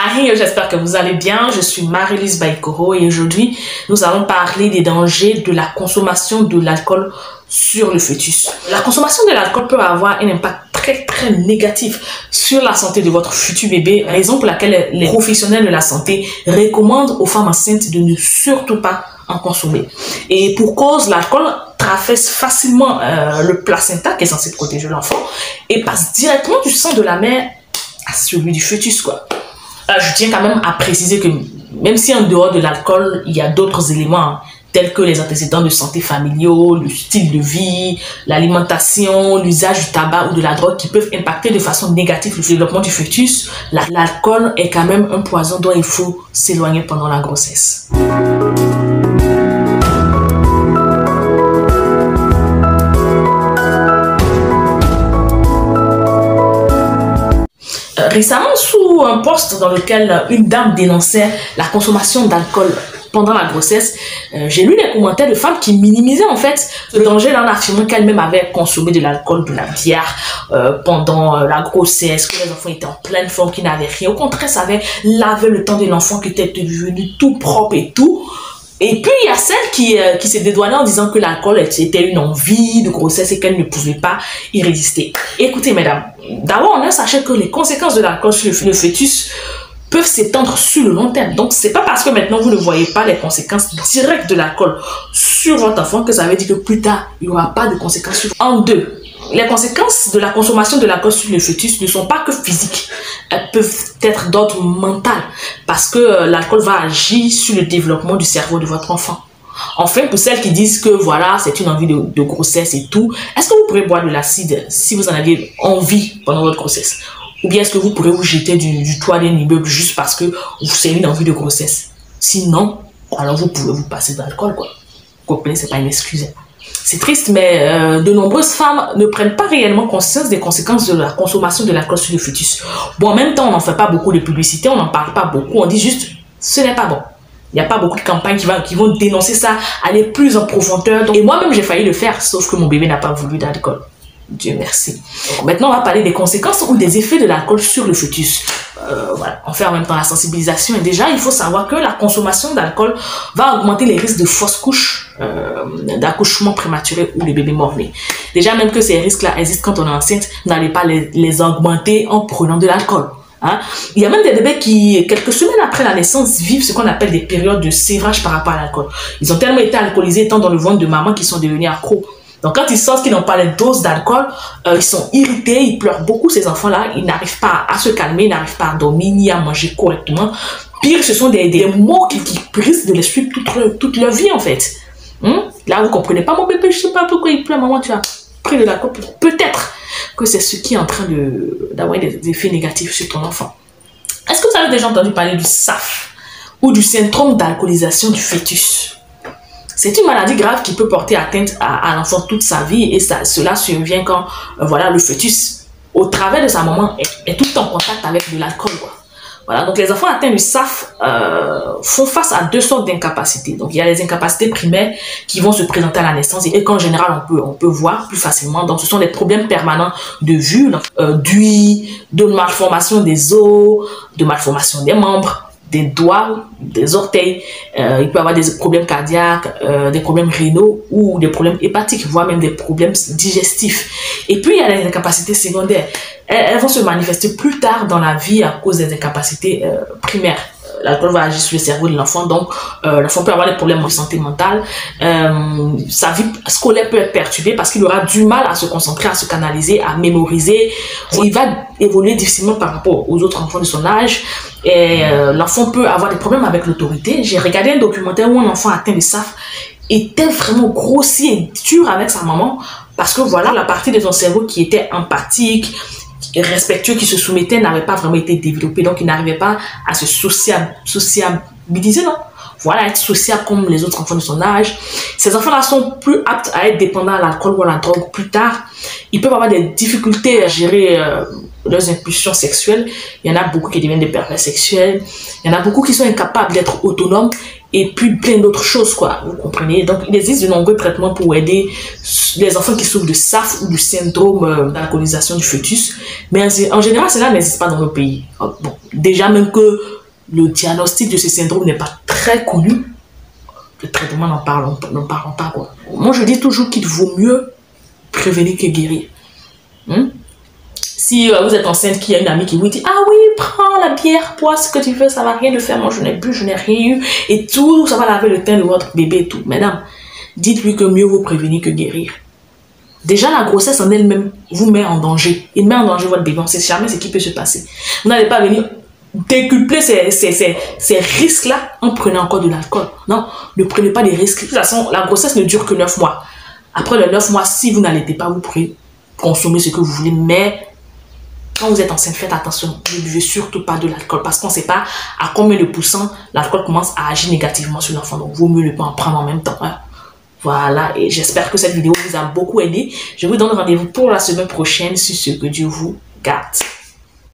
Ahi, j'espère que vous allez bien. Je suis Marie-Lise Baïkoro et aujourd'hui, nous allons parler des dangers de la consommation de l'alcool sur le fœtus. La consommation de l'alcool peut avoir un impact très négatif sur la santé de votre futur bébé, raison pour laquelle les professionnels de la santé recommandent aux femmes enceintes de ne surtout pas en consommer. Et pour cause, l'alcool traverse facilement le placenta qui est censé protéger l'enfant et passe directement du sang de la mère à celui du fœtus, quoi. Je tiens quand même à préciser que même si en dehors de l'alcool, il y a d'autres éléments tels que les antécédents de santé familiaux, le style de vie, l'alimentation, l'usage du tabac ou de la drogue qui peuvent impacter de façon négative le développement du fœtus, l'alcool est quand même un poison dont il faut s'éloigner pendant la grossesse. Récemment, sous un post dans lequel une dame dénonçait la consommation d'alcool pendant la grossesse, j'ai lu des commentaires de femmes qui minimisaient en fait le danger en affirmant qu'elles-mêmes avaient consommé de l'alcool, de la bière pendant la grossesse, que les enfants étaient en pleine forme, qu'ils n'avaient rien. Au contraire, ça avait lavé le temps de l'enfant qui était devenu tout propre et tout. Et puis, il y a celle qui s'est dédouanée en disant que l'alcool était une envie de grossesse et qu'elle ne pouvait pas y résister. Écoutez, mesdames, d'abord, sachez que les conséquences de l'alcool sur le fœtus peuvent s'étendre sur le long terme. Donc, c'est pas parce que maintenant vous ne voyez pas les conséquences directes de l'alcool sur votre enfant que ça veut dire que plus tard, il n'y aura pas de conséquences sur en deux. Les conséquences de la consommation de l'alcool sur le fœtus ne sont pas que physiques. Elles peuvent être d'ordre mental parce que l'alcool va agir sur le développement du cerveau de votre enfant. Enfin, pour celles qui disent que voilà, c'est une envie de grossesse et tout, est-ce que vous pourrez boire de l'acide si vous en avez envie pendant votre grossesse? Ou bien est-ce que vous pourrez vous jeter du toit d'un immeuble juste parce que c'est une envie de grossesse? Sinon, alors vous pouvez vous passer d'alcool, quoi. Vous comprenez, c'est pas une excuse. C'est triste, mais de nombreuses femmes ne prennent pas réellement conscience des conséquences de la consommation de l'alcool sur le fœtus. Bon, en même temps, on n'en fait pas beaucoup de publicité, on n'en parle pas beaucoup, on dit juste, ce n'est pas bon. Il n'y a pas beaucoup de campagnes qui vont dénoncer ça, aller plus en profondeur. Donc, et moi-même, j'ai failli le faire, sauf que mon bébé n'a pas voulu d'alcool. Dieu merci. Donc, maintenant, on va parler des conséquences ou des effets de l'alcool sur le fœtus. Voilà. On fait en même temps la sensibilisation. Et déjà, il faut savoir que la consommation d'alcool va augmenter les risques de fausses couches, d'accouchement prématuré ou de bébés mort-nés. Déjà, même que ces risques-là existent quand on est enceinte, vous n'allez pas les augmenter en prenant de l'alcool. Hein? Il y a même des bébés qui, quelques semaines après la naissance, vivent ce qu'on appelle des périodes de sévrage par rapport à l'alcool. Ils ont tellement été alcoolisés étant dans le ventre de maman qu'ils sont devenus accros. Donc, quand ils sortent, qu'ils n'ont pas les doses d'alcool, ils sont irrités, ils pleurent beaucoup, ces enfants-là. Ils n'arrivent pas à se calmer, ils n'arrivent pas à dormir, ni à manger correctement. Pire, ce sont des mots qui risquent de les suivre toute leur vie, en fait. Là, vous comprenez pas, mon bébé, je sais pas pourquoi il pleure, maman, tu as pris de l'alcool. Peut-être que c'est ce qui est en train d'avoir des effets négatifs sur ton enfant. Est-ce que vous avez déjà entendu parler du SAF ou du syndrome d'alcoolisation du fœtus? C'est une maladie grave qui peut porter atteinte à l'enfant toute sa vie et cela survient quand voilà, le fœtus, au travers de sa maman, est tout le temps en contact avec de l'alcool. Voilà, donc les enfants atteints du SAF font face à deux sortes d'incapacités. Donc il y a les incapacités primaires qui vont se présenter à la naissance et qu'en général on peut voir plus facilement. Donc ce sont des problèmes permanents de vue, d'ouïe, de malformation des os, de malformation des membres, des doigts, des orteils, il peut y avoir des problèmes cardiaques, des problèmes rénaux ou des problèmes hépatiques, voire même des problèmes digestifs. Et puis il y a les incapacités secondaires. Elles vont se manifester plus tard dans la vie à cause des incapacités primaires. L'alcool va agir sur le cerveau de l'enfant, donc l'enfant peut avoir des problèmes de santé mentale. Sa vie scolaire peut être perturbée parce qu'il aura du mal à se concentrer, à se canaliser, à mémoriser. Il va évoluer difficilement par rapport aux autres enfants de son âge. Et l'enfant peut avoir des problèmes avec l'autorité. J'ai regardé un documentaire où un enfant atteint de SAF était vraiment grossier et dur avec sa maman parce que voilà, la partie de son cerveau qui était empathique, respectueux, qui se soumettait n'avait pas vraiment été développé, donc il n'arrivait pas à se sociabiliser, non? Voilà, être sociable comme les autres enfants de son âge. Ces enfants-là sont plus aptes à être dépendants à l'alcool ou à la drogue plus tard. Ils peuvent avoir des difficultés à gérer leurs impulsions sexuelles. Il y en a beaucoup qui deviennent des pervers sexuels. Il y en a beaucoup qui sont incapables d'être autonomes. et puis plein d'autres choses, quoi, vous comprenez. Donc, il existe de nombreux traitements pour aider les enfants qui souffrent de SAF ou du syndrome d'alcoolisation du fœtus, mais en général, cela n'existe pas dans nos pays. Bon, déjà, même que le diagnostic de ce syndrome n'est pas très connu, le traitement, n'en parlons pas, quoi. Moi, je dis toujours qu'il vaut mieux prévenir que guérir. Si vous êtes enceinte, qu'il y a une amie qui vous dit « Ah oui, prends la bière, bois ce que tu veux, ça va rien de faire, moi je n'ai plus, je n'ai rien eu, et tout, ça va laver le teint de votre bébé et tout. » Madame, dites-lui que mieux vaut prévenir que guérir. Déjà, la grossesse en elle-même vous met en danger. Il met en danger votre bébé, on ne sait jamais ce qui peut se passer. Vous n'allez pas venir décupler ces risques-là en prenant encore de l'alcool. Non, ne prenez pas des risques. De toute façon, la grossesse ne dure que 9 mois. Après les 9 mois, si vous n'allaitez pas, vous pourrez consommer ce que vous voulez, mais quand vous êtes enceinte, faites attention, ne buvez surtout pas de l'alcool parce qu'on ne sait pas à combien de pourcents l'alcool commence à agir négativement sur l'enfant. Donc, vaut mieux ne pas en prendre en même temps. Hein. Voilà, et j'espère que cette vidéo vous a beaucoup aidé. Je vous donne rendez-vous pour la semaine prochaine sur ce que Dieu vous garde.